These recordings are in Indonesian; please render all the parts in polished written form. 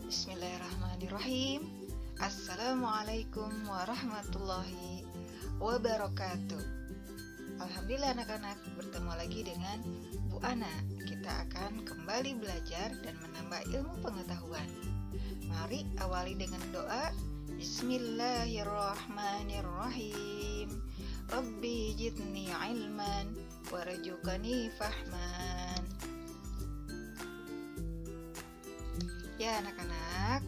Bismillahirrahmanirrahim. Assalamualaikum warahmatullahi wabarakatuh. Alhamdulillah anak-anak, bertemu lagi dengan Bu Ana. Kita akan kembali belajar dan menambah ilmu pengetahuan. Mari awali dengan doa. Bismillahirrahmanirrahim. Rabbi jidni ilman warzuqni fahman. Ya anak-anak,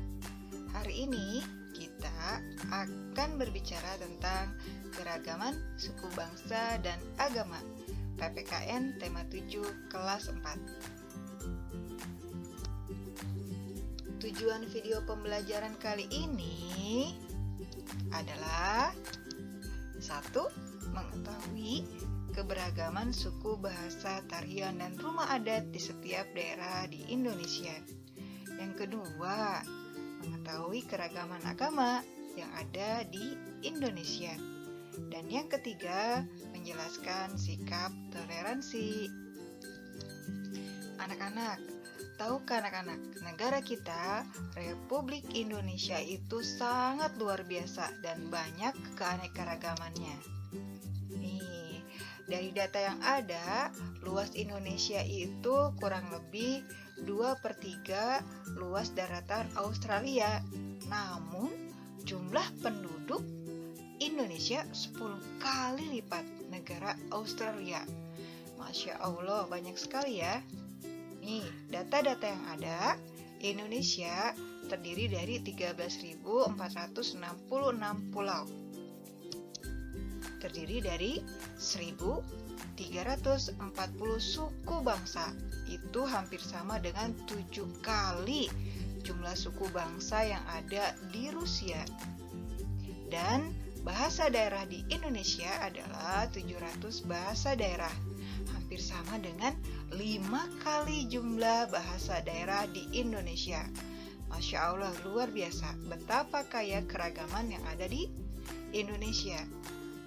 hari ini kita akan berbicara tentang keragaman suku bangsa dan agama. PPKN tema 7 kelas 4. Tujuan video pembelajaran kali ini adalah 1. Mengetahui keberagaman suku, bahasa, tarian, dan rumah adat di setiap daerah di Indonesia. Yang kedua, mengetahui keragaman agama yang ada di Indonesia. Dan yang ketiga, menjelaskan sikap toleransi. Anak-anak, tahukah anak-anak, negara kita, Republik Indonesia itu sangat luar biasa dan banyak keanekaragamannya. Nih, dari data yang ada, luas Indonesia itu kurang lebih 2/3 luas daratan Australia. Namun, jumlah penduduk Indonesia 10 kali lipat negara Australia. Masya Allah, banyak sekali ya. Nih, data-data yang ada, Indonesia terdiri dari 13.466 pulau. Terdiri dari 1.340 suku bangsa. Itu hampir sama dengan 7 kali jumlah suku bangsa yang ada di Rusia. Dan bahasa daerah di Indonesia adalah 700 bahasa daerah. Hampir sama dengan 5 kali jumlah bahasa daerah di Indonesia. Masya Allah, luar biasa. Betapa kaya keragaman yang ada di Indonesia.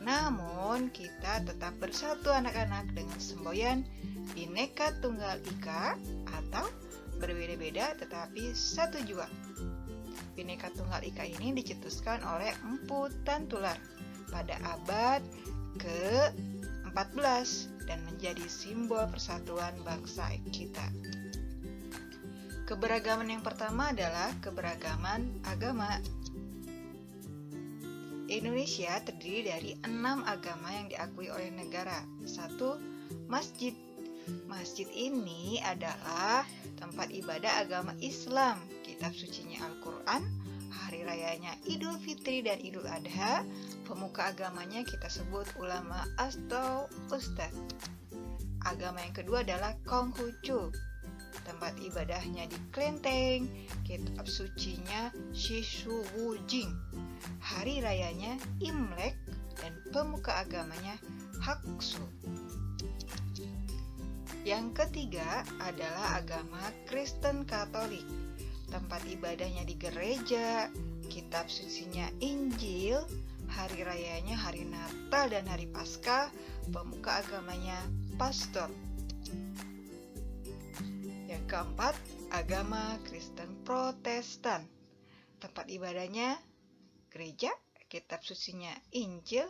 Namun, kita tetap bersatu anak-anak dengan semboyan Bhinneka Tunggal Ika atau berbeda-beda tetapi satu jua. Bhinneka Tunggal Ika ini dicetuskan oleh Mpu Tantular pada abad ke-14 dan menjadi simbol persatuan bangsa kita. Keberagaman yang pertama adalah keberagaman agama. Indonesia terdiri dari 6 agama yang diakui oleh negara. 1. Masjid. Masjid ini adalah tempat ibadah agama Islam. Kitab sucinya Al-Quran, hari rayanya Idul Fitri dan Idul Adha. Pemuka agamanya kita sebut ulama atau ustadz. Agama yang kedua adalah Konghucu. Tempat ibadahnya di Klenteng. Kitab sucinya Shishugujing. Hari rayanya Imlek dan pemuka agamanya Haksu. Yang ketiga adalah agama Kristen Katolik. Tempat ibadahnya di gereja, kitab sucinya Injil, hari rayanya hari Natal dan hari Paskah, pemuka agamanya pastor. Yang keempat, agama Kristen Protestan. Tempat ibadahnya gereja, kitab sucinya Injil,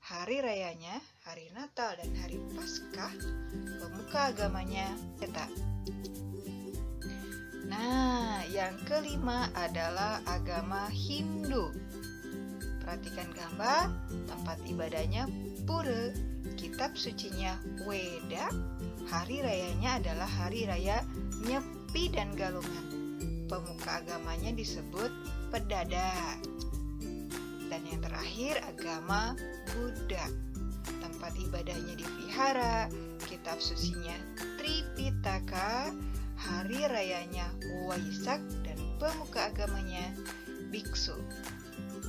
hari rayanya hari Natal dan hari Paskah, pemuka agamanya Peta. Nah, yang kelima adalah agama Hindu. Perhatikan gambar, tempat ibadahnya Pura, kitab sucinya Weda, hari rayanya adalah hari raya Nyepi dan Galungan. Pemuka agamanya disebut Pedada. Dan yang terakhir agama Buddha. Tempat ibadahnya di vihara, kitab sucinya Tripitaka, hari rayanya Waisak dan pemuka agamanya biksu.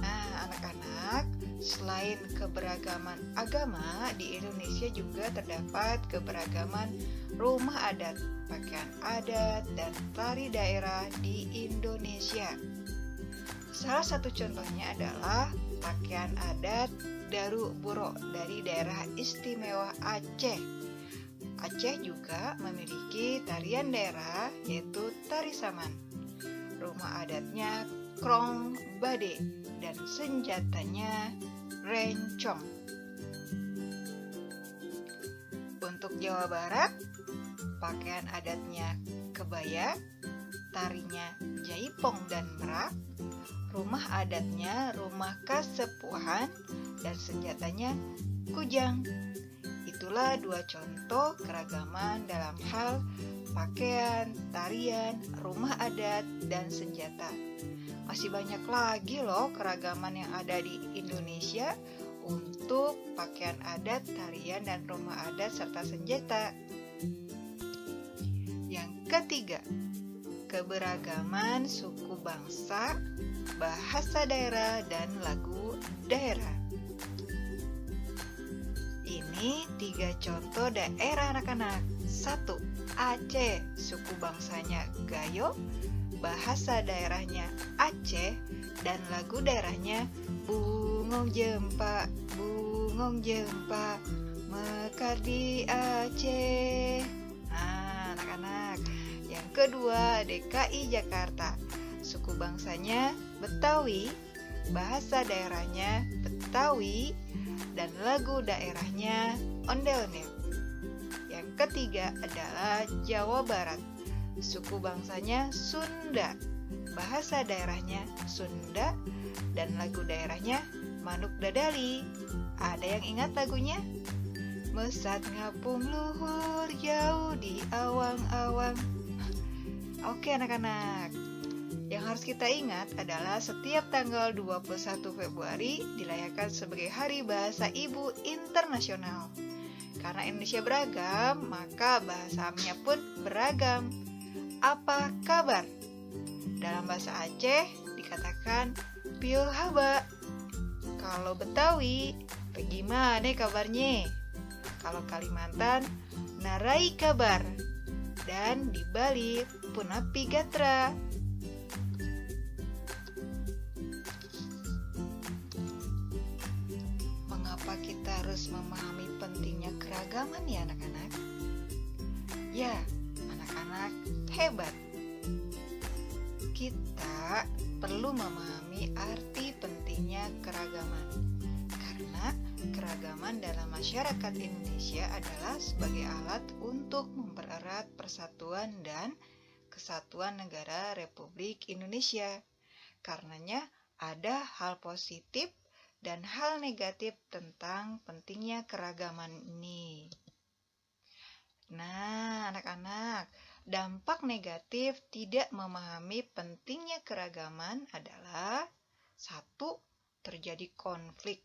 Nah, anak-anak, selain keberagaman agama, di Indonesia juga terdapat keberagaman rumah adat, pakaian adat, dan tari daerah di Indonesia. Salah satu contohnya adalah pakaian adat Daru Buro dari daerah istimewa Aceh. Aceh juga memiliki tarian daerah yaitu tari saman. rumah adatnya krong bade, dan senjatanya rencong. Untuk Jawa Barat, pakaian adatnya kebaya, tarinya jaipong dan merak, rumah adatnya rumah kasepuhan, dan senjatanya kujang. Itulah 2 contoh keragaman dalam hal pakaian, tarian, rumah adat, dan senjata. Masih banyak lagi loh keragaman yang ada di Indonesia untuk pakaian adat, tarian, dan rumah adat serta senjata. Yang ketiga, keberagaman suku bangsa, bahasa daerah, dan lagu daerah. Ini 3 contoh daerah anak-anak. 1. Aceh, suku bangsanya Gayo, bahasa daerahnya Aceh, dan lagu daerahnya Bungong Jempa, Bungong Jempa, mekar di Aceh. Nah, anak-anak. Yang kedua, DKI Jakarta, suku bangsanya Betawi, bahasa daerahnya Betawi, dan lagu daerahnya ondel-ondel. Yang ketiga adalah Jawa Barat, suku bangsanya Sunda, bahasa daerahnya Sunda, dan lagu daerahnya Manuk Dadali. Ada yang ingat lagunya? Mesat ngapung luhur jauh di awang-awang. Oke anak-anak, yang harus kita ingat adalah setiap tanggal 21 Februari dirayakan sebagai Hari Bahasa Ibu Internasional. Karena Indonesia beragam, maka bahasanya pun beragam. Apa kabar? Dalam bahasa Aceh dikatakan piul haba. Kalau Betawi, bagaimana kabarnya? Kalau Kalimantan, narai kabar. Dan di Bali, punapi gatra. Mengapa kita harus memahami pentingnya keragaman ya anak-anak? Ya, anak-anak hebat. Kita perlu memahami arti pentingnya keragaman. Karena keragaman dalam masyarakat Indonesia adalah sebagai alat untuk mempererat persatuan dan kesatuan negara Republik Indonesia. Karenanya ada hal positif dan hal negatif tentang pentingnya keragaman ini. Nah, anak-anak, dampak negatif tidak memahami pentingnya keragaman adalah 1. Terjadi konflik.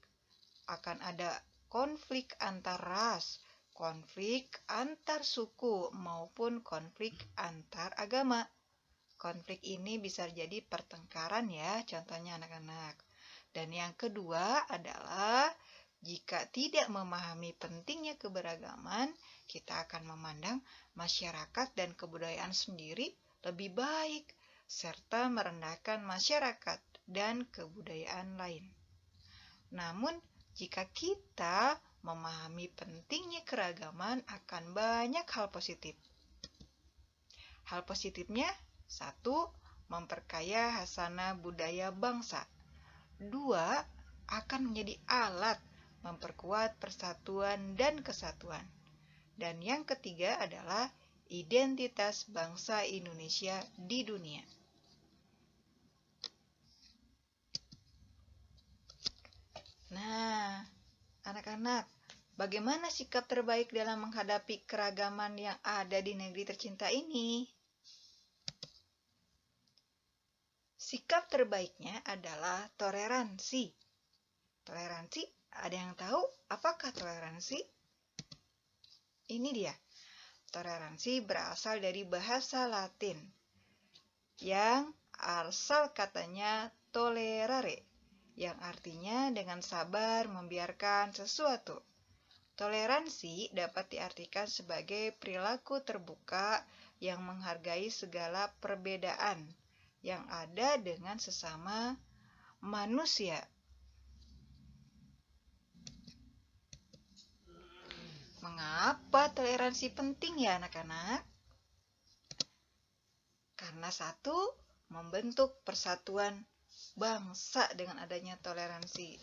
Akan ada konflik antar ras, konflik antar suku, maupun konflik antar agama. Konflik ini bisa jadi pertengkaran ya, contohnya anak-anak. Dan yang kedua adalah jika tidak memahami pentingnya keberagaman, kita akan memandang masyarakat dan kebudayaan sendiri lebih baik, serta merendahkan masyarakat dan kebudayaan lain. Namun, jika kita memahami pentingnya keragaman, akan banyak hal positif. Hal positifnya, 1. Memperkaya hasanah budaya bangsa. 2. Akan menjadi alat memperkuat persatuan dan kesatuan. Dan yang ketiga adalah identitas bangsa Indonesia di dunia. Nah, anak-anak, bagaimana sikap terbaik dalam menghadapi keragaman yang ada di negeri tercinta ini? Sikap terbaiknya adalah toleransi. Toleransi, ada yang tahu apakah toleransi? Ini dia. Toleransi berasal dari bahasa Latin yang asal katanya tolerare, yang artinya dengan sabar membiarkan sesuatu. Toleransi dapat diartikan sebagai perilaku terbuka yang menghargai segala perbedaan yang ada dengan sesama manusia. Mengapa toleransi penting ya anak-anak? Karena 1, membentuk persatuan bangsa dengan adanya toleransi.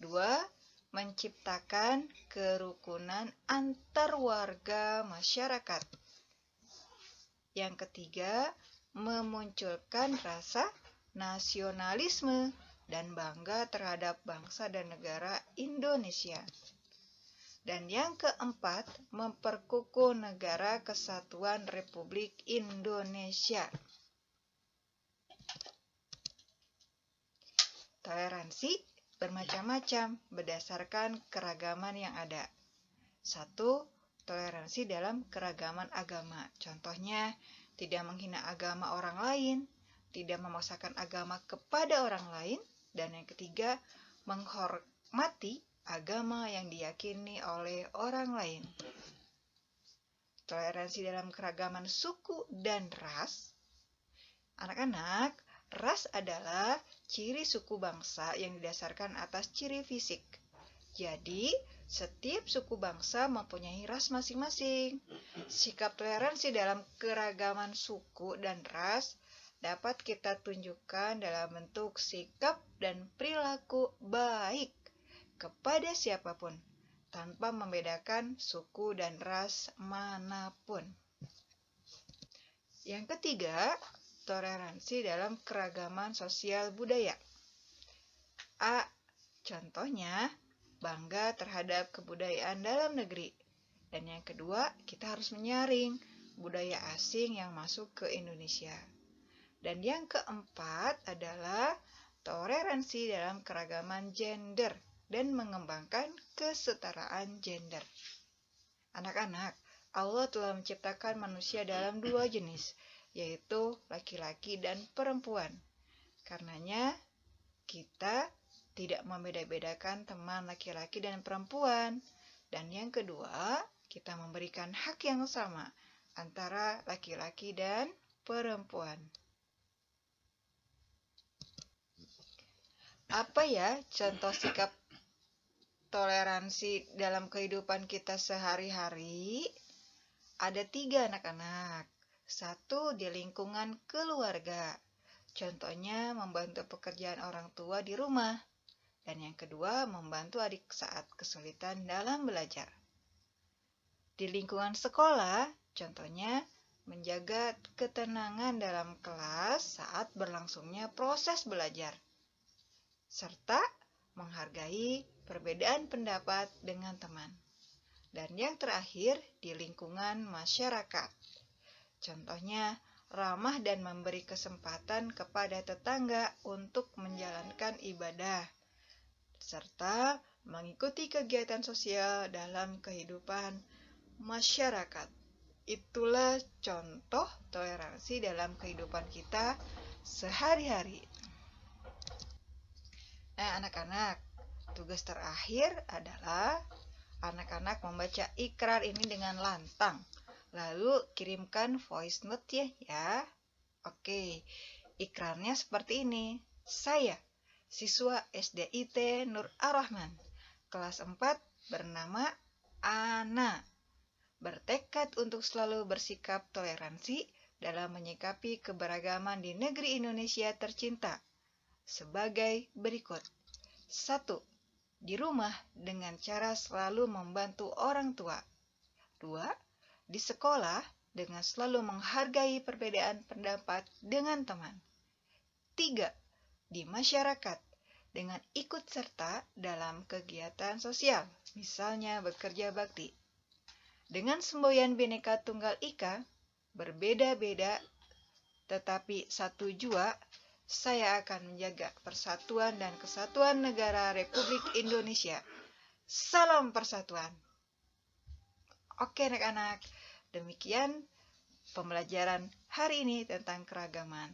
2. Menciptakan kerukunan antar warga masyarakat. Yang ketiga, memunculkan rasa nasionalisme dan bangga terhadap bangsa dan negara Indonesia. Dan yang keempat, memperkukuh negara kesatuan Republik Indonesia. Toleransi bermacam-macam berdasarkan keragaman yang ada. 1. Toleransi dalam keragaman agama. Contohnya, tidak menghina agama orang lain, tidak memaksakan agama kepada orang lain, dan yang ketiga, menghormati agama yang diyakini oleh orang lain. Toleransi dalam keragaman suku dan ras. Anak-anak, ras adalah ciri suku bangsa yang didasarkan atas ciri fisik. Jadi, setiap suku bangsa mempunyai ras masing-masing. Sikap toleransi dalam keragaman suku dan ras dapat kita tunjukkan dalam bentuk sikap dan perilaku baik kepada siapapun, tanpa membedakan suku dan ras manapun. Yang ketiga, toleransi dalam keragaman sosial budaya. A. Contohnya, bangga terhadap kebudayaan dalam negeri. Dan yang kedua, kita harus menyaring budaya asing yang masuk ke Indonesia. Dan yang keempat adalah toleransi dalam keragaman gender dan mengembangkan kesetaraan gender. Anak-anak, Allah telah menciptakan manusia dalam 2 jenis, yaitu laki-laki dan perempuan. Karenanya, kita tidak membeda-bedakan teman laki-laki dan perempuan. Dan yang kedua, kita memberikan hak yang sama antara laki-laki dan perempuan. Apa ya contoh sikap toleransi dalam kehidupan kita sehari-hari? Ada 3 anak-anak. 1, di lingkungan keluarga. Contohnya membantu pekerjaan orang tua di rumah. Dan yang kedua, membantu adik saat kesulitan dalam belajar. Di lingkungan sekolah, contohnya menjaga ketenangan dalam kelas saat berlangsungnya proses belajar, serta menghargai perbedaan pendapat dengan teman. Dan yang terakhir, di lingkungan masyarakat. Contohnya, ramah dan memberi kesempatan kepada tetangga untuk menjalankan ibadah, serta mengikuti kegiatan sosial dalam kehidupan masyarakat. Itulah contoh toleransi dalam kehidupan kita sehari-hari. Nah, anak-anak, tugas terakhir adalah anak-anak membaca ikrar ini dengan lantang. Lalu kirimkan voice note ya. Oke, ikrarnya seperti ini. Saya, siswa SDIT Nur Ar-Rahman, kelas 4, bernama Ana, bertekad untuk selalu bersikap toleransi dalam menyikapi keberagaman di negeri Indonesia tercinta sebagai berikut. 1. Di rumah dengan cara selalu membantu orang tua. 2. Di sekolah dengan selalu menghargai perbedaan pendapat dengan teman. 3. Di masyarakat dengan ikut serta dalam kegiatan sosial, misalnya bekerja bakti. Dengan semboyan Bhinneka Tunggal Ika, berbeda-beda tetapi satu jua, saya akan menjaga persatuan dan kesatuan negara Republik Indonesia. Salam persatuan. Oke anak-anak, demikian pembelajaran hari ini tentang keragaman.